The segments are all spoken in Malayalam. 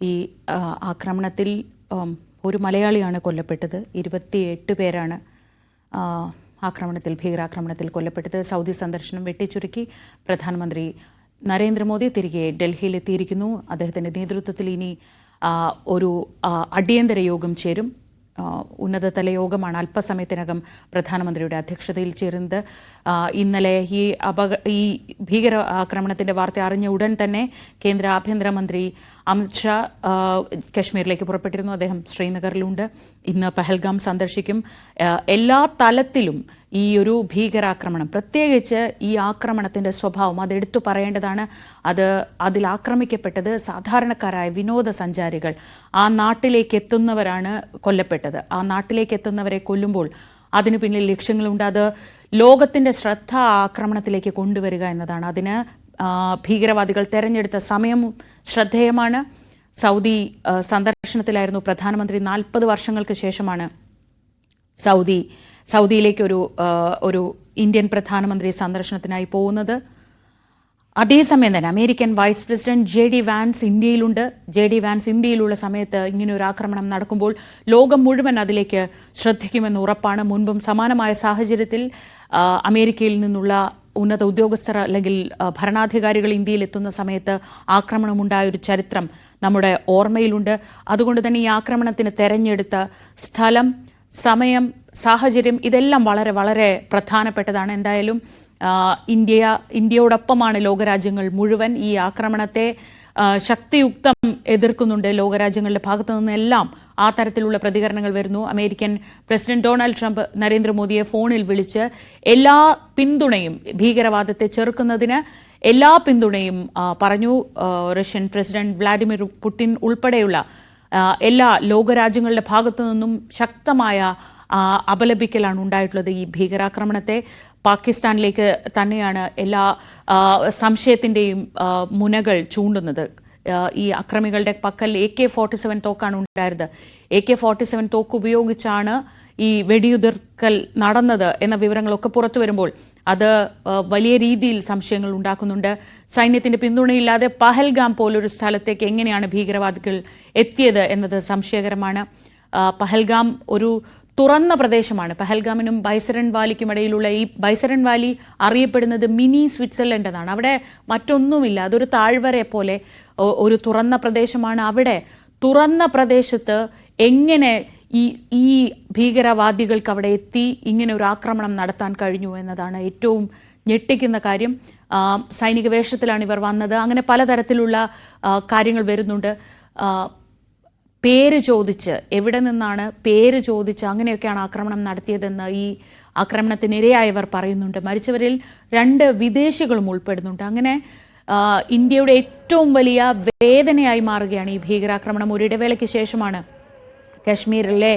ഈ ആക്രമണത്തിൽ ഒരു മലയാളിയാണ് കൊല്ലപ്പെട്ടത്. 28 പേരാണ് ഭീകരാക്രമണത്തിൽ കൊല്ലപ്പെട്ടത്. സൗദി സന്ദർശനം വെട്ടിച്ചുരുക്കി പ്രധാനമന്ത്രി നരേന്ദ്രമോദി തിരികെ ഡൽഹിയിലെത്തിയിരിക്കുന്നു. അദ്ദേഹത്തിൻ്റെ നേതൃത്വത്തിൽ ഇനി ഒരു അടിയന്തര യോഗം ചേരും. ഉന്നതതല യോഗമാണ് അല്പസമയത്തിനകം പ്രധാനമന്ത്രിയുടെ അധ്യക്ഷതയിൽ ചേരുന്നത്. ഇന്നലെ ഈ ഭീകര ആക്രമണത്തിന്റെ വാർത്ത അറിഞ്ഞ ഉടൻ തന്നെ കേന്ദ്ര ആഭ്യന്തരമന്ത്രി അമിത്ഷാ കശ്മീരിലേക്ക് പുറപ്പെട്ടിരുന്നു. അദ്ദേഹം ശ്രീനഗറിലുണ്ട്. ഇന്ന് പഹൽഗാം സന്ദർശിക്കും. എല്ലാ തലത്തിലും ഈ ഒരു ഭീകരാക്രമണം, പ്രത്യേകിച്ച് ഈ ആക്രമണത്തിന്റെ സ്വഭാവം അതെടുത്തു പറയേണ്ടതാണ്. അതിൽ ആക്രമിക്കപ്പെട്ടത് സാധാരണക്കാരായ വിനോദസഞ്ചാരികൾ, ആ നാട്ടിലേക്ക് എത്തുന്നവരാണ് കൊല്ലപ്പെട്ടത്. ആ നാട്ടിലേക്ക് എത്തുന്നവരെ കൊല്ലുമ്പോൾ അതിനു പിന്നിൽ ലക്ഷ്യങ്ങളുണ്ട്. അത് ലോകത്തിന്റെ ശ്രദ്ധ ആക്രമണത്തിലേക്ക് കൊണ്ടുവരിക എന്നതാണ്. അതിന് ഭീകരവാദികൾ തെരഞ്ഞെടുത്ത സമയം ശ്രദ്ധേയമാണ്. സൗദി സന്ദർശനത്തിലായിരുന്നു പ്രധാനമന്ത്രി. 40 വർഷങ്ങൾക്ക് ശേഷമാണ് സൗദിയിലേക്ക് ഒരു ഇന്ത്യൻ പ്രധാനമന്ത്രി സന്ദർശനത്തിനായി പോകുന്നത്. അതേസമയം തന്നെ American vice president JD Vance ഇന്ത്യയിലുണ്ട്. JD വാൻസ് ഇന്ത്യയിലുള്ള സമയത്ത് ഇങ്ങനെ ഒരു ആക്രമണം നടക്കുമ്പോൾ ലോകം മുഴുവൻ അതിലേക്ക് ശ്രദ്ധിക്കുമെന്ന് ഉറപ്പാണ്. മുൻപും സമാനമായ സാഹചര്യത്തിൽ അമേരിക്കയിൽ നിന്നുള്ള ഉന്നത ഉദ്യോഗസ്ഥർ അല്ലെങ്കിൽ ഭരണാധികാരികൾ ഇന്ത്യയിൽ എത്തുന്ന സമയത്ത് ആക്രമണമുണ്ടായ ഒരു ചരിത്രം നമ്മുടെ ഓർമ്മയിലുണ്ട്. അതുകൊണ്ട് തന്നെ ഈ ആക്രമണത്തിന് തെരഞ്ഞെടുത്ത സ്ഥലം, സമയം, സാഹചര്യം ഇതെല്ലാം വളരെ വളരെ പ്രധാനപ്പെട്ടതാണ്. എന്തായാലും ഇന്ത്യയോടൊപ്പമാണ് ലോകരാജ്യങ്ങൾ മുഴുവൻ. ഈ ആക്രമണത്തെ ശക്തിയുക്തം എതിർക്കുന്നുണ്ട്. ലോകരാജ്യങ്ങളുടെ ഭാഗത്തു നിന്നെല്ലാം ആ തരത്തിലുള്ള പ്രതികരണങ്ങൾ വരുന്നു. അമേരിക്കൻ പ്രസിഡന്റ് ഡൊണാൾഡ് ട്രംപ് നരേന്ദ്രമോദിയെ ഫോണിൽ വിളിച്ച് എല്ലാ പിന്തുണയും, ഭീകരവാദത്തെ ചെറുക്കുന്നതിന് എല്ലാ പിന്തുണയും പറഞ്ഞു. റഷ്യൻ പ്രസിഡന്റ് വ്ളാഡിമിർ പുടിൻ ഉൾപ്പെടെയുള്ള എല്ലാ ലോകരാജ്യങ്ങളുടെ ഭാഗത്തു നിന്നും ശക്തമായ അപലപിക്കലാണ് ഉണ്ടായിട്ടുള്ളത്. ഈ ഭീകരാക്രമണത്തെ പാകിസ്ഥാനിലേക്ക് തന്നെയാണ് എല്ലാ സംശയത്തിൻ്റെയും മുനകൾ ചൂണ്ടുന്നത്. ഈ അക്രമികളുടെ പക്കൽ AK-47 തോക്കാണ് ഉണ്ടായിരുന്നത്. AK-47 തോക്ക് ഉപയോഗിച്ചാണ് ഈ വെടിയുതിർക്കൽ നടന്നത് എന്ന വിവരങ്ങളൊക്കെ പുറത്തു വരുമ്പോൾ അത് വലിയ രീതിയിൽ സംശയങ്ങൾ ഉണ്ടാക്കുന്നുണ്ട്. സൈന്യത്തിന്റെ പിന്തുണയില്ലാതെ പഹൽഗാം പോലൊരു സ്ഥലത്തേക്ക് എങ്ങനെയാണ് ഭീകരവാദികൾ എത്തിയത് എന്നത് സംശയകരമാണ്. പഹൽഗാം ഒരു തുറന്ന പ്രദേശമാണ്. പഹൽഗാമിനും ബൈസരൺ വാലിക്കും ഇടയിലുള്ള ഈ ബൈസരൺ വാലി അറിയപ്പെടുന്നത് മിനി സ്വിറ്റ്സർലൻഡ് എന്നാണ്. അവിടെ മറ്റൊന്നുമില്ല. അതൊരു താഴ്വര പോലെ ഒരു തുറന്ന പ്രദേശമാണ്. അവിടെ തുറന്ന പ്രദേശത്ത് എങ്ങനെ ഈ ഭീകരവാദികൾക്ക് അവിടെ എത്തി ഇങ്ങനെ ഒരു ആക്രമണം നടത്താൻ കഴിഞ്ഞു എന്നതാണ് ഏറ്റവും ഞെട്ടിക്കുന്ന കാര്യം. സൈനിക വേഷത്തിലാണ് ഇവർ വന്നത്. അങ്ങനെ പലതരത്തിലുള്ള കാര്യങ്ങൾ വരുന്നുണ്ട്. പേര് ചോദിച്ച്, എവിടെ നിന്നാണ് പേര് ചോദിച്ച് അങ്ങനെയൊക്കെയാണ് ആക്രമണം നടത്തിയതെന്ന് ഈ ആക്രമണത്തിനിരയായവർ പറയുന്നുണ്ട്. മരിച്ചവരിൽ 2 വിദേശികളും ഉൾപ്പെടുന്നുണ്ട്. അങ്ങനെ ഇന്ത്യയുടെ ഏറ്റവും വലിയ വേദനയായി മാറുകയാണ് ഈ ഭീകരാക്രമണം. ഒരിടവേളയ്ക്ക് ശേഷമാണ് കശ്മീരിലെ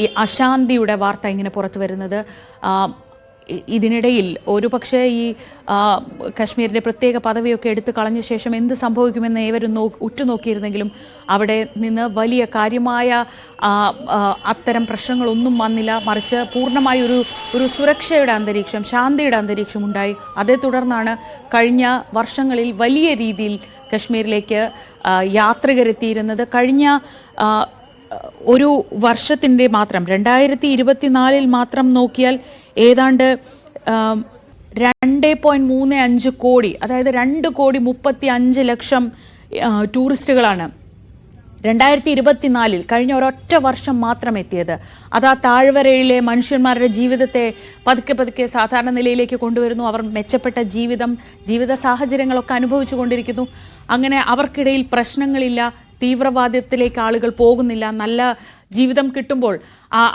ഈ അശാന്തിയുടെ വാർത്ത ഇങ്ങനെ പുറത്തു വരുന്നത്. ഇതിനിടയിൽ ഒരുപക്ഷെ ഈ കശ്മീരിന്റെ പ്രത്യേക പദവിയൊക്കെ എടുത്തു കളഞ്ഞ ശേഷം എന്ത് സംഭവിക്കുമെന്ന് ഏവരും ഉറ്റുനോക്കിയിരുന്നെങ്കിലും അവിടെ നിന്ന് വലിയ കാര്യമായ അത്തരം പ്രശ്നങ്ങളൊന്നും വന്നില്ല. മറിച്ച് പൂർണ്ണമായി ഒരു സുരക്ഷയുടെ അന്തരീക്ഷം, ശാന്തിയുടെ അന്തരീക്ഷം ഉണ്ടായി. അതേ തുടർന്നാണ് കഴിഞ്ഞ വർഷങ്ങളിൽ വലിയ രീതിയിൽ കശ്മീരിലേക്ക് യാത്രികരെത്തിയിരുന്നത്. കഴിഞ്ഞ ഒരു വർഷത്തിൻ്റെ മാത്രം 2024 മാത്രം നോക്കിയാൽ ഏതാണ്ട് 2.35 കോടി, അതായത് 2,35,00,000 ടൂറിസ്റ്റുകളാണ് 2024 കഴിഞ്ഞ ഒരൊറ്റ വർഷം മാത്രം എത്തിയത്. അത് ആ താഴ്വരയിലെ മനുഷ്യന്മാരുടെ ജീവിതത്തെ പതുക്കെ പതുക്കെ സാധാരണ നിലയിലേക്ക് കൊണ്ടുവരുന്നു. അവർ മെച്ചപ്പെട്ട ജീവിത സാഹചര്യങ്ങളൊക്കെ അനുഭവിച്ചു കൊണ്ടിരിക്കുന്നു. അങ്ങനെ അവർക്കിടയിൽ പ്രശ്നങ്ങളില്ല, തീവ്രവാദത്തിലേക്ക് ആളുകൾ പോകുന്നില്ല. നല്ല ജീവിതം കിട്ടുമ്പോൾ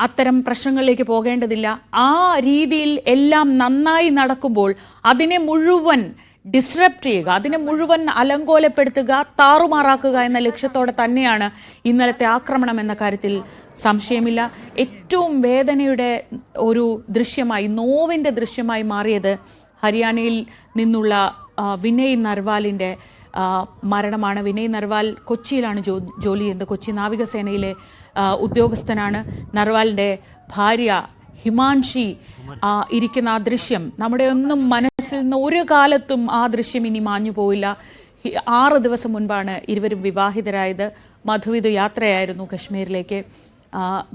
അത്തരം പ്രശ്നങ്ങളിലേക്ക് പോകേണ്ടതില്ല. ആ രീതിയിൽ എല്ലാം നന്നായി നടക്കുമ്പോൾ അതിനെ മുഴുവൻ ഡിസ്റപ്റ്റ് ചെയ്യുക, അതിനെ മുഴുവൻ അലങ്കോലപ്പെടുത്തുക, താറുമാറാക്കുക എന്ന ലക്ഷ്യത്തോടെ തന്നെയാണ് ഇന്നലത്തെ ആക്രമണം എന്ന കാര്യത്തിൽ സംശയമില്ല. ഏറ്റവും വേദനയുടെ ഒരു ദൃശ്യമായി, നോവിൻ്റെ ദൃശ്യമായി മാറിയത് ഹരിയാനയിൽ നിന്നുള്ള വിനയ് നർവാലിൻ്റെ മരണമാണ്. വിനയ് നർവാൽ കൊച്ചിയിലാണ് ജോലി ചെയ്യുന്നത്. കൊച്ചി നാവികസേനയിലെ ഉദ്യോഗസ്ഥനാണ്. നർവാലിൻ്റെ ഭാര്യ ഹിമാൻഷി ഇരിക്കുന്ന ആ ദൃശ്യം നമ്മുടെ ഒന്നും മനസ്സിൽ നിന്ന് ഒരു കാലത്തും ആ ദൃശ്യം ഇനി മാഞ്ഞു പോയില്ല. 6 ദിവസം മുൻപാണ് ഇരുവരും വിവാഹിതരായത്. മധുവിധു യാത്രയായിരുന്നു കശ്മീരിലേക്ക്.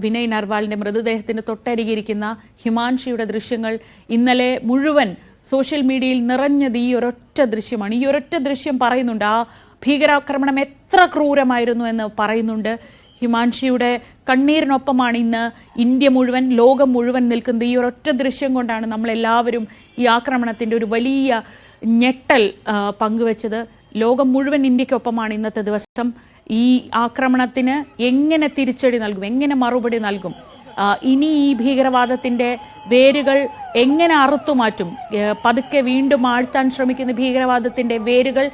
വിനയ് നർവാളിന്റെ മൃതദേഹത്തിന് തൊട്ടരികിരിക്കുന്ന ഹിമാൻഷിയുടെ ദൃശ്യങ്ങൾ ഇന്നലെ മുഴുവൻ സോഷ്യൽ മീഡിയയിൽ നിറഞ്ഞത് ഈ ഒരൊറ്റ ദൃശ്യമാണ്. ഈ ഒരൊറ്റ ദൃശ്യം പറയുന്നുണ്ട് ആ ഭീകരാക്രമണം എത്ര ക്രൂരമായിരുന്നു എന്ന് പറയുന്നുണ്ട്. ഹിമാൻഷിയുടെ കണ്ണീരിനൊപ്പമാണ് ഇന്ന് ഇന്ത്യ മുഴുവൻ, ലോകം മുഴുവൻ നിൽക്കുന്നത്. ഈ ഒരൊറ്റ ദൃശ്യം കൊണ്ടാണ് നമ്മളെല്ലാവരും ഈ ആക്രമണത്തിന്റെ ഒരു വലിയ ഞെട്ടൽ പങ്കുവച്ചത്. ലോകം മുഴുവൻ ഇന്ത്യക്കൊപ്പമാണ് ഇന്നത്തെ ദിവസം. ഈ ആക്രമണത്തിന് എങ്ങനെ തിരിച്ചടി നൽകും, എങ്ങനെ മറുപടി നൽകും, ഇനി ഈ ഭീകരവാദത്തിന്റെ വേരുകൾ എങ്ങനെ അറുത്തുമാറ്റും, പതുക്കെ വീണ്ടും ആഴ്ത്താൻ ശ്രമിക്കുന്ന ഭീകരവാദത്തിന്റെ വേരുകൾ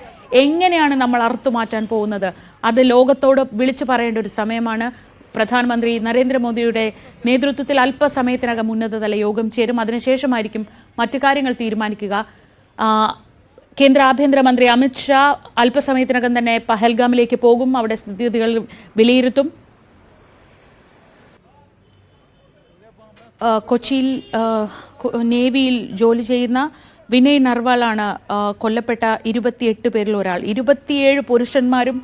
എങ്ങനെയാണ് നമ്മൾ അറുത്തുമാറ്റാൻ പോകുന്നത്, അത് ലോകത്തോട് വിളിച്ചു പറയേണ്ട ഒരു സമയമാണ്. പ്രധാനമന്ത്രി നരേന്ദ്രമോദിയുടെ നേതൃത്വത്തിൽ അല്പസമയത്തിനകം ഉന്നതതല യോഗം ചേരും. അതിനുശേഷമായിരിക്കും മറ്റു കാര്യങ്ങൾ തീരുമാനിക്കുക. കേന്ദ്ര ആഭ്യന്തരമന്ത്രി അമിത്ഷാ അല്പസമയത്തിനകം തന്നെ പഹൽഗാമിലേക്ക് പോകും. അവിടെ സ്ഥിതിഗതികൾ വിലയിരുത്തും. കൊച്ചിയിൽ നേവിയിൽ ജോലി ചെയ്യുന്ന വിനയ് നർവാളാണ് കൊല്ലപ്പെട്ട 28 പേരിൽ ഒരാൾ. 27 പുരുഷന്മാരും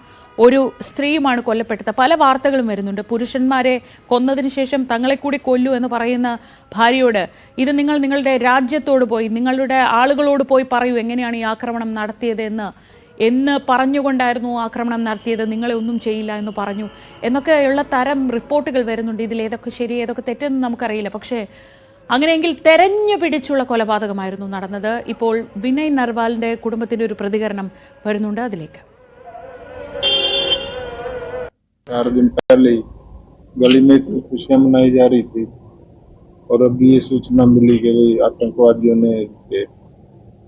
ഒരു സ്ത്രീയുമാണ് കൊല്ലപ്പെട്ടത്. പല വാർത്തകളും വരുന്നുണ്ട്. പുരുഷന്മാരെ കൊന്നതിന് ശേഷം തങ്ങളെ കൂടി കൊല്ലൂ എന്ന് പറയുന്ന ഭാര്യയോട് ഇത് നിങ്ങൾ നിങ്ങളുടെ രാജ്യത്തോട് പോയി, നിങ്ങളുടെ ആളുകളോട് പോയി പറയൂ എങ്ങനെയാണ് ഈ ആക്രമണം നടത്തിയത് എന്ന് പറഞ്ഞുകൊണ്ടായിരുന്നു ആക്രമണം നടത്തിയത്. നിങ്ങളെ ഒന്നും ചെയ്യില്ല എന്ന് പറഞ്ഞു എന്നൊക്കെയുള്ള തരം റിപ്പോർട്ടുകൾ വരുന്നുണ്ട്. ഇതിൽ ഏതൊക്കെ ശരി ഏതൊക്കെ തെറ്റെന്ന് നമുക്കറിയില്ല. പക്ഷേ അങ്ങനെയെങ്കിൽ തെരഞ്ഞു പിടിച്ചുള്ള കൊലപാതകമായിരുന്നു നടന്നത്. ഇപ്പോൾ വിനയ് നർവാളിന്റെ കുടുംബത്തിന്റെ ഒരു പ്രതികരണം വരുന്നുണ്ട്, അതിലേക്ക്. 4 दिन पहले गली में खुशियां मनाई जा रही थी और अभी ये सूचना मिली कि आतंकवादियों ने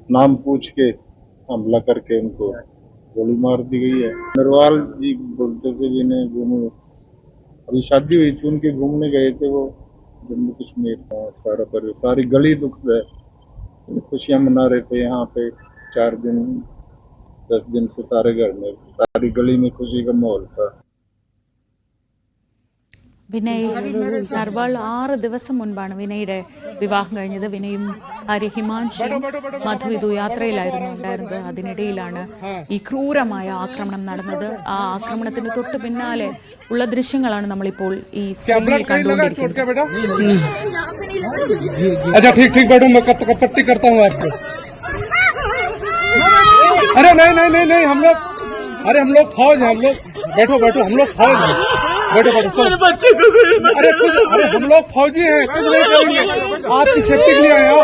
नाम पूछ के हमला करके उनको गोली मार दी गई है। नरवाल जी बोलते थे जिन्हें घूमने अभी शादी हुई थी उनके घूमने गए थे वो जम्मू कश्मीर। सारा परिवार सारी गली दुख है, खुशियां मना रहे थे यहाँ पे 4 दिन 10 दिन से सारे घर में सारी गली में खुशी का माहौल था। വിനയ് നർവാൾ 6 ദിവസം മുൻപാണ് വിനയുടെ വിവാഹം കഴിഞ്ഞത്. വിനയും ഭാര്യ ഹിമാൻഷിയും മധുവിധു യാത്രയിലായിരുന്നു ഉണ്ടായിരുന്നത്. അതിനിടയിലാണ് ഈ ക്രൂരമായ ആക്രമണം നടന്നത്. ആ ആക്രമണത്തിന് തൊട്ട് പിന്നാലെ ഉള്ള ദൃശ്യങ്ങളാണ് നമ്മളിപ്പോൾ ഈ സ്ക്രീനിൽ കണ്ടുകൊണ്ടിരിക്കുന്നത്. हम लोग फौज हैं, हम लोग बैठो हम लोग फौज हैं, बैठो चलो बच्चे को अरे हम लोग फौजी हैं, कुछ नहीं करेंगे, आपकी सेफ्टी के लिए आए हैं,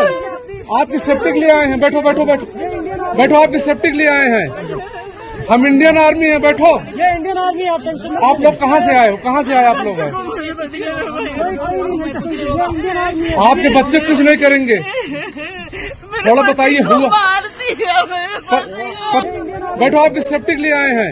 आपकी सेफ्टी के लिए आए हैं, बैठो आपकी सेफ्टी के लिए आए हैं, हम इंडियन आर्मी हैं, बैठो। ये इंडियन आर्मी आप लोग कहाँ से आए हो, कहाँ से आए आप लोग हैं? आपके बच्चे कुछ नहीं करेंगे, थोड़ा बताइए हुआ बैठो आपकी सेफ्टी के लिए आए हैं।